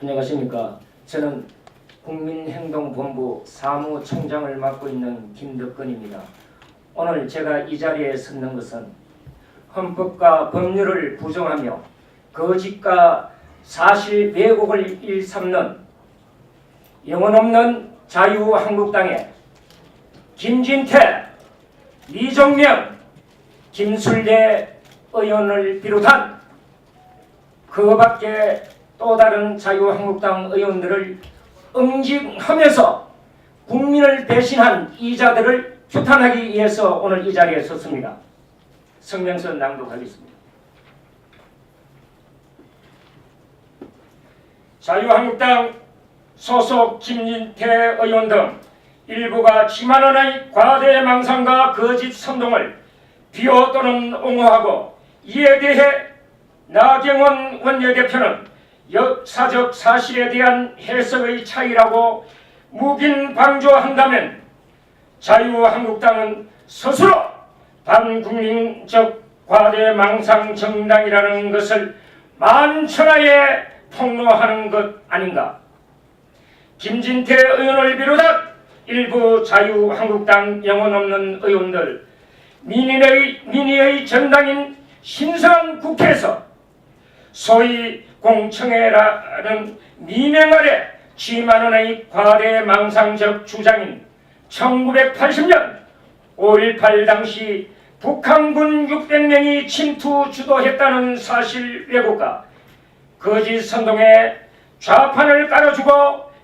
안녕하십니까. 저는 국민행동본부 사무총장을 맡고 있는 김덕건입니다. 오늘 제가 이 자리에 섰는 것은 헌법과 법률을 부정하며 거짓과 사실 왜곡을 일삼는 영혼없는 자유한국당의 김진태, 이정명, 김술래 의원을 비롯한 그 밖에 또 다른 자유한국당 의원들을 응징하면서 국민을 배신한 이자들을 규탄하기 위해서 오늘 이 자리에 섰습니다. 성명서 낭독하겠습니다. 자유한국당 소속 김진태 의원 등 일부가 10만 원의 과대 망상과 거짓 선동을 비호 또는 옹호하고 이에 대해 나경원 원내대표는 역사적 사실에 대한 해석의 차이라고 묵인방조한다면 자유한국당은 스스로 반국민적 과대망상 정당이라는 것을 만천하에 폭로하는 것 아닌가. 김진태 의원을 비롯한 일부 자유한국당 영혼 없는 의원들, 민의의 전당인 신성한 국회에서 소위 공청회라는 미명 아래 10만 원의 과대망상적 주장인 1980년 5.18 당시 북한군 600명이 침투 주도했다는 사실 왜곡과 거짓 선동에 좌판을 깔아주고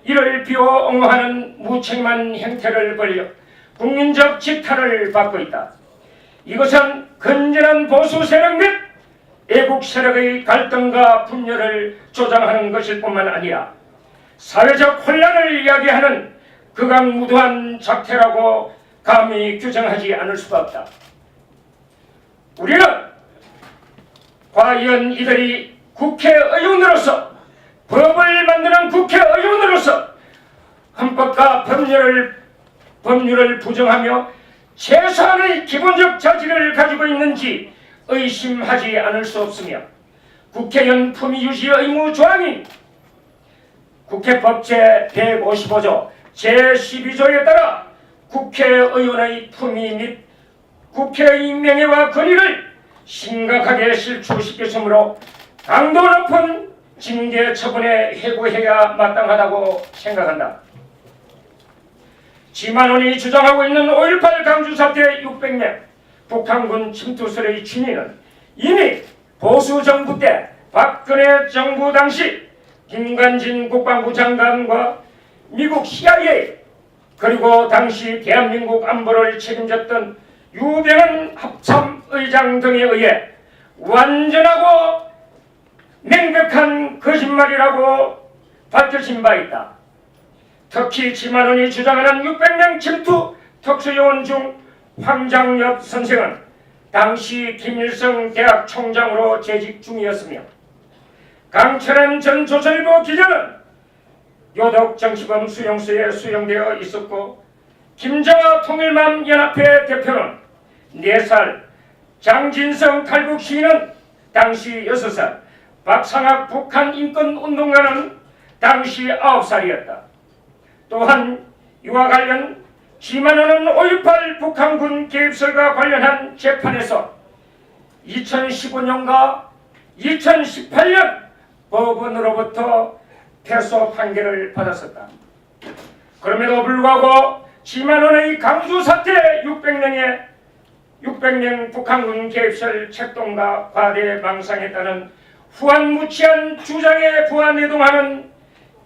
이를 비호 옹호하는 무책임한 행태를 벌여 국민적 지탄을 받고 있다. 이것은 건전한 보수 세력 및 애국 세력의 갈등과 분열을 조장하는 것일 뿐만 아니라 사회적 혼란을 이야기하는 극악무도한 작태라고 감히 규정하지 않을 수가 없다. 우리는 과연 이들이 국회의원으로서 법을 만드는 국회의원으로서 헌법과 법률을 부정하며 최소한의 기본적 자질을 가지고 있는지 의심하지 않을 수 없으며 국회의원 품위 유지 의무 조항인 국회법 제155조 제12조에 따라 국회의원의 품위 및 국회의 명예와 권위를 심각하게 실추시켰으므로 강도 높은 징계 처분에 해고해야 마땅하다고 생각한다. 지만원이 주장하고 있는 5.18 강주 사태 600명 북한군 침투설의 진위는 이미 보수 정부 때 박근혜 정부 당시 김관진 국방부 장관과 미국 CIA 그리고 당시 대한민국 안보를 책임졌던 유병헌 합참의장 등에 의해 완전하고 명백한 거짓말이라고 밝혀진 바 있다. 특히 지만원이 주장하는 600명 침투 특수요원 중 황장엽 선생은 당시 김일성 대학 총장으로 재직 중이었으며 강철한 전 조선일보 기자는 요덕정치범 수용소에 수용되어 있었고 김정아 통일맘연합회 대표는 4살, 장진성 탈북 시인은 당시 6살, 박상학 북한 인권운동가는 당시 9살이었다. 또한 이와 관련 지만원은 5.18 북한군 개입설과 관련한 재판에서 2015년과 2018년 법원으로부터 패소 판결을 받았었다. 그럼에도 불구하고 지만원의 강주 사태 600명 북한군 개입설 책동과 과대 망상에 따른 후한무치한 주장에 부안내동하는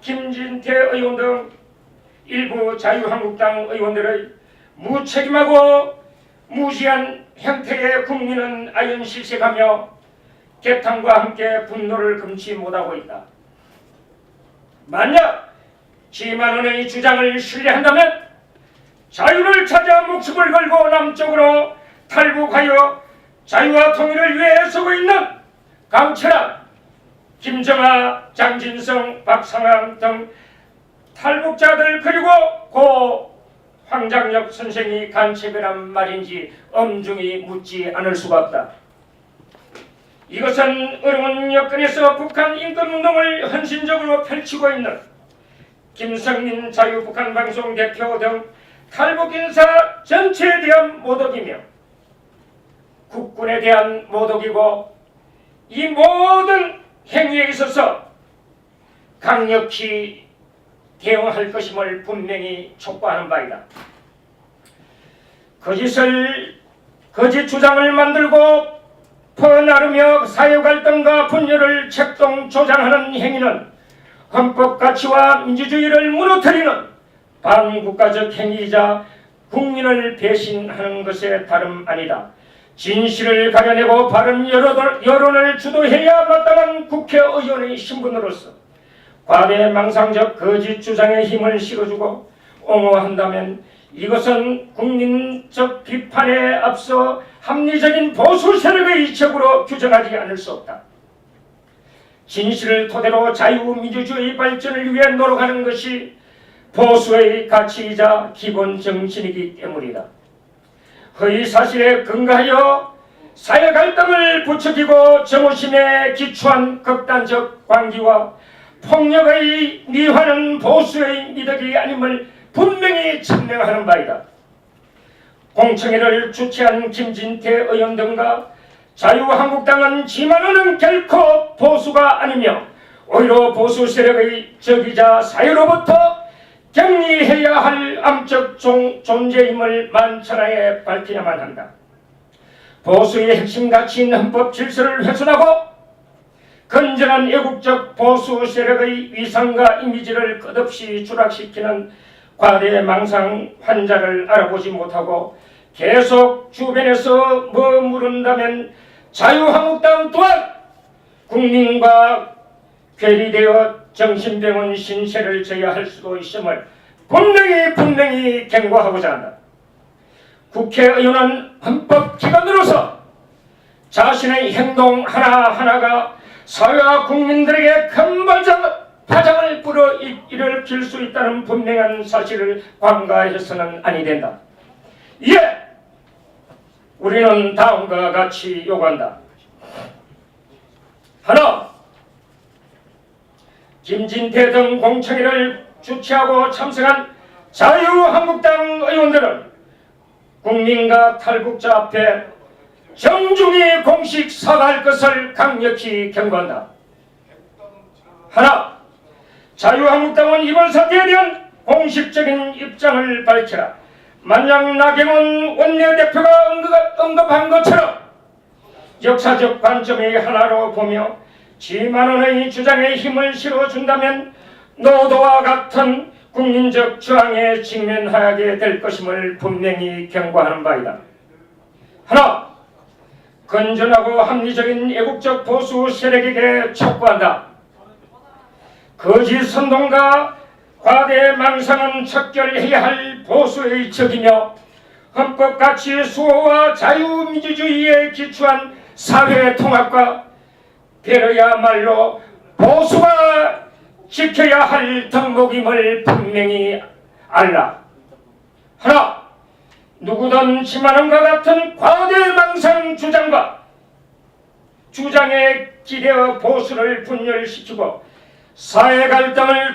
김진태 의원 등 일부 자유한국당 의원들의 무책임하고 무지한 행태에 국민은 아연실색하며 개탄과 함께 분노를 금치 못하고 있다. 만약 지만원의 주장을 신뢰한다면 자유를 찾아 목숨을 걸고 남쪽으로 탈북하여 자유와 통일을 위해 애쓰고 있는 강철한, 김정아, 장진성, 박상학 등 탈북자들 그리고 고 황장엽 선생이 간첩이란 말인지 엄중히 묻지 않을 수가 없다. 이것은 어려운 여건에서 북한 인권운동을 헌신적으로 펼치고 있는 김성민 자유북한방송 대표 등 탈북인사 전체에 대한 모독이며 국군에 대한 모독이고, 이 모든 행위에 있어서 강력히 대응할 것임을 분명히 촉구하는 바이다. 거짓 주장을 만들고 퍼나르며 사회 갈등과 분열을 책동 조장하는 행위는 헌법 가치와 민주주의를 무너뜨리는 반국가적 행위이자 국민을 배신하는 것에 다름 아니다. 진실을 가려내고 바른 여론을 주도해야 마땅한 국회의원의 신분으로서 과대망상적 거짓 주장에 힘을 실어주고 옹호한다면 이것은 국민적 비판에 앞서 합리적인 보수 세력의 이책으로 규정하지 않을 수 없다. 진실을 토대로 자유민주주의 발전을 위해 노력하는 것이 보수의 가치이자 기본 정신이기 때문이다. 허위사실에 근거하여 사회 갈등을 부추기고 정오심에 기초한 극단적 관기와 폭력의 미화는 보수의 미덕이 아님을 분명히 천명하는 바이다. 공청회를 주최한 김진태 의원 등과 자유한국당은 지만은 결코 보수가 아니며 오히려 보수 세력의 적이자 사회로부터 격리해야 할 암적 존재임을 만천하에 밝혀야만 한다. 보수의 핵심 가치인 헌법 질서를 훼손하고 건전한 애국적 보수 세력의 위상과 이미지를 끝없이 추락시키는 과대망상 환자를 알아보지 못하고 계속 주변에서 머무른다면 자유한국당 또한 국민과 괴리되어 정신병원 신세를 져야 할 수도 있음을 분명히 경고하고자 한다. 국회의원은 헌법기관으로서 자신의 행동 하나하나가 사회와 국민들에게 큰 파장을 불어일으킬 수 있다는 분명한 사실을 관가해서는 아니 된다. 이에 우리는 다음과 같이 요구한다. 하나, 김진태 등 공청회를 주최하고 참석한 자유한국당 의원들은 국민과 탈북자 앞에 정중히 공식 사과할 것을 강력히 경고한다. 하나, 자유한국당은 이번 사태에 대한 공식적인 입장을 밝혀라. 만약 나경원 원내대표가 언급한 것처럼 역사적 관점의 하나로 보며 지만원의 주장에 힘을 실어준다면 노도와 같은 국민적 저항에 직면하게 될 것임을 분명히 경고하는 바이다. 하나, 건전하고 합리적인 애국적 보수 세력에게 촉구한다. 거짓 선동과 과대망상은 척결해야 할 보수의 적이며 헌법 가치 수호와 자유민주주의에 기초한 사회 통합과 배려야말로 보수가 지켜야 할 덕목임을 분명히 알라. 하나, 누구든 지만원과 같은 과대망상 주장에 기대어 보수를 분열시키고 사회 갈등을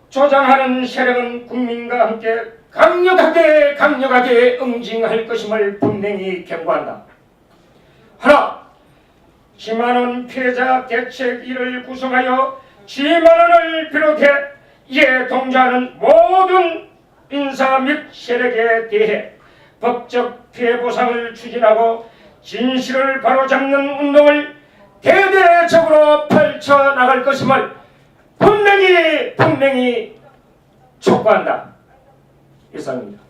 조장하는 세력은 국민과 함께 강력하게 응징할 것임을 분명히 경고한다. 하나, 지만원 피해자 대책위를 구성하여 지만원을 비롯해 이에 동조하는 모든 인사 및 세력에 대해 법적 피해 보상을 추진하고 진실을 바로잡는 운동을 대대적으로 펼쳐나갈 것임을 분명히 촉구한다. 이상입니다.